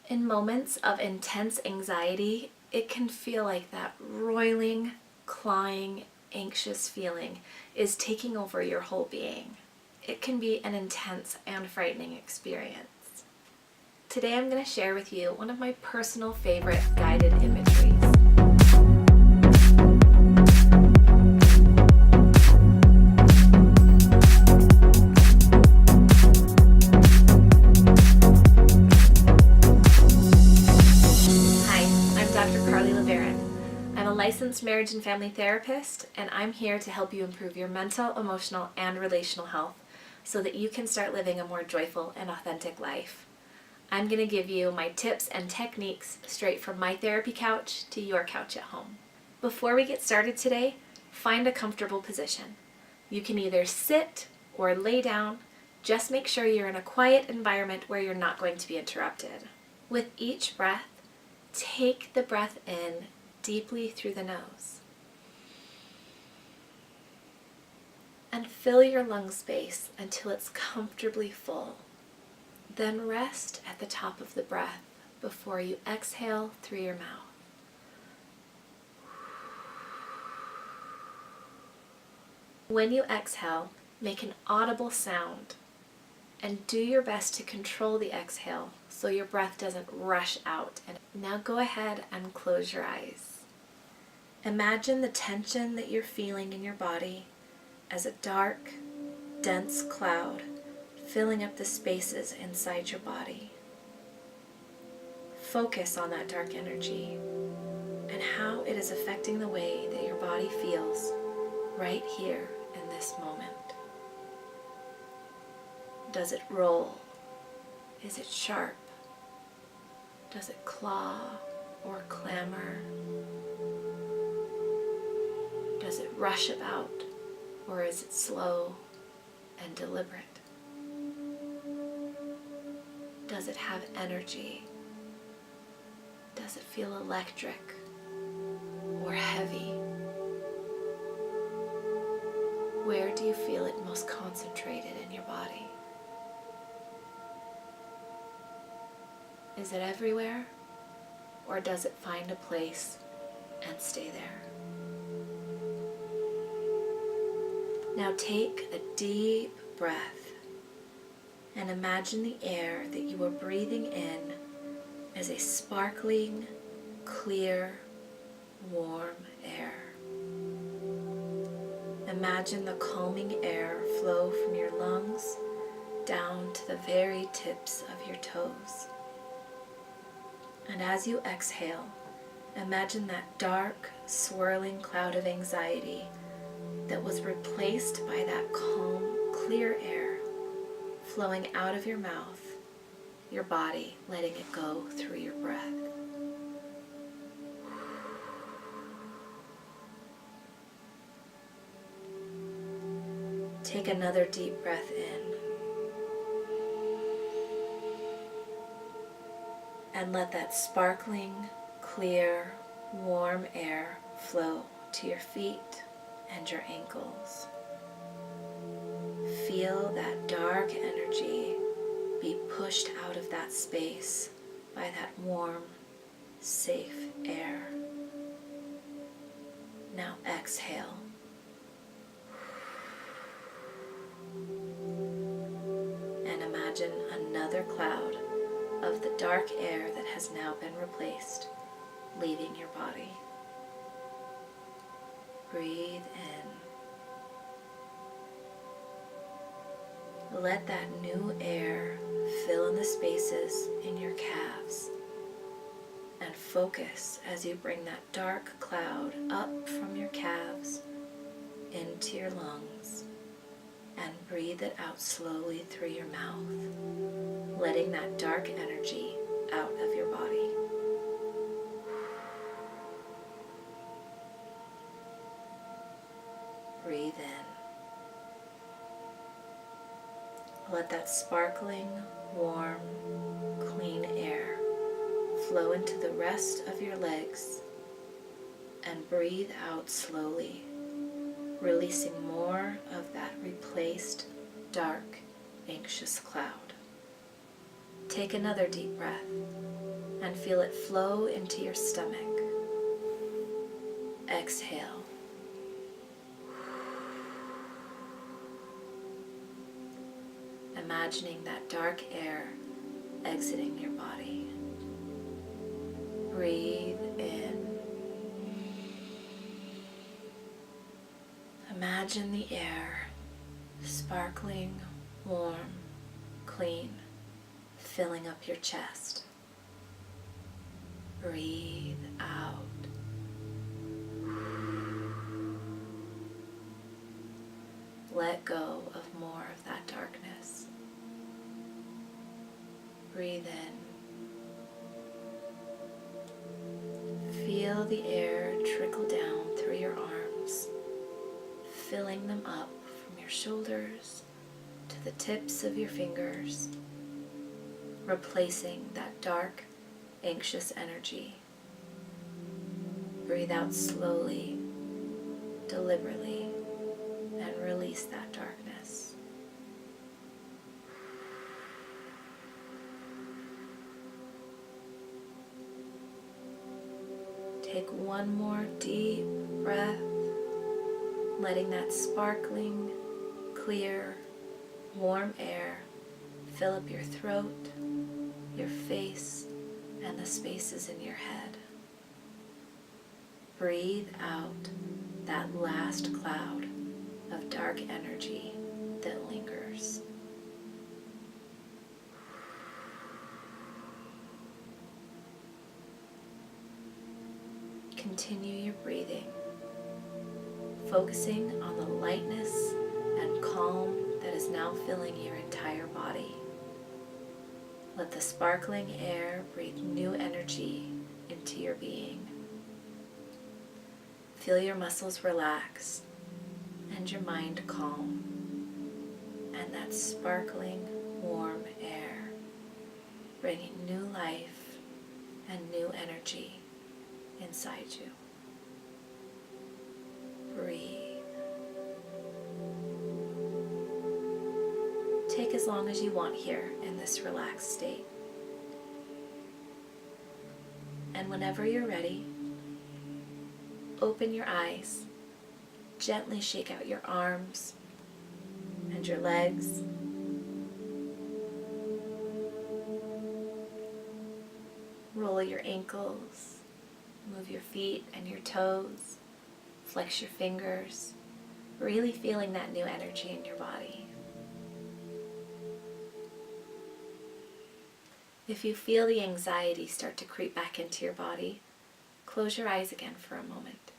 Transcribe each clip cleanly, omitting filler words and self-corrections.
In moments of intense anxiety, it can feel like that roiling, clawing, anxious feeling is taking over your whole being. It can be an intense and frightening experience. Today I'm going to share with you one of my personal favorite guided imageries. I'm a licensed marriage and family therapist, and I'm here to help you improve your mental, emotional, and relational health so that you can start living a more joyful and authentic life. I'm going to give you my tips and techniques straight from my therapy couch to your couch at home. Before we get started today, find a comfortable position. You can either sit or lay down. Just make sure you're in a quiet environment where you're not going to be interrupted. With each breath, take the breath in deeply through the nose and fill your lung space until it's comfortably full. Then rest at the top of the breath before you exhale through your mouth. When you exhale, make an audible sound and do your best to control the exhale so your breath doesn't rush out. And now go ahead and close your eyes. Imagine the tension that you're feeling in your body as a dark, dense cloud filling up the spaces inside your body. Focus on that dark energy and how it is affecting the way that your body feels right here in this moment. Does it roll? Is it sharp? Does it claw or clamor? Does it rush about, or is it slow and deliberate? Does it have energy? Does it feel electric or heavy? Where do you feel it most concentrated in your body? Is it everywhere, or does it find a place and stay there? Now take a deep breath and imagine the air that you are breathing in as a sparkling, clear, warm air. Imagine the calming air flow from your lungs down to the very tips of your toes. And as you exhale, imagine that dark, swirling cloud of anxiety that was replaced by that calm, clear air flowing out of your mouth, your body letting it go through your breath. Take another deep breath in and let that sparkling, clear, warm air flow to your feet and your ankles. Feel that dark energy be pushed out of that space by that warm, safe air. Now exhale. And imagine another cloud of the dark air that has now been replaced, leaving your body. Breathe in. Let that new air fill in the spaces in your calves and focus as you bring that dark cloud up from your calves into your lungs and breathe it out slowly through your mouth, letting that dark energy out of your body. Breathe in. Let that sparkling, warm, clean air flow into the rest of your legs and breathe out slowly, releasing more of that replaced, dark, anxious cloud. Take another deep breath and feel it flow into your stomach. Exhale. Imagining that dark air exiting your body. Breathe in. Imagine the air sparkling, warm, clean, filling up your chest. Breathe out. Let go of more of that darkness. Breathe in. Feel the air trickle down through your arms, filling them up from your shoulders to the tips of your fingers, replacing that dark, anxious energy. Breathe out slowly, deliberately, and release that darkness. Take one more deep breath, letting that sparkling, clear, warm air fill up your throat, your face, and the spaces in your head. Breathe out that last cloud of dark energy that lingers. Continue your breathing, focusing on the lightness and calm that is now filling your entire body. Let the sparkling air breathe new energy into your being. Feel your muscles relax and your mind calm, and that sparkling, warm air bringing new life and new energy inside you. Breathe. Take as long as you want here in this relaxed state. And whenever you're ready, open your eyes, gently shake out your arms and your legs. Roll your ankles, move your feet and your toes, flex your fingers, really feeling that new energy in your body. If you feel the anxiety start to creep back into your body, close your eyes again for a moment.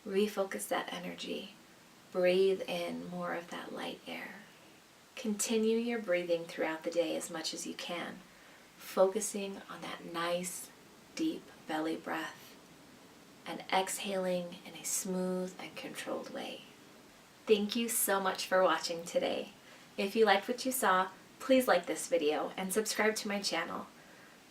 Refocus that energy. Breathe in more of that light air. Continue your breathing throughout the day as much as you can, focusing on that nice, deep belly breath and exhaling in a smooth and controlled way. Thank you so much for watching today. If you liked what you saw, please like this video and subscribe to my channel.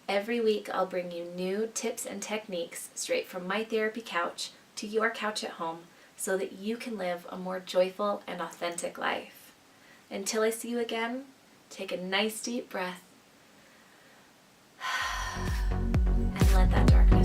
Every week I'll bring you new tips and techniques straight from my therapy couch to your couch at home so that you can live a more joyful and authentic life. Until I see you again, take a nice deep breath and let that darkness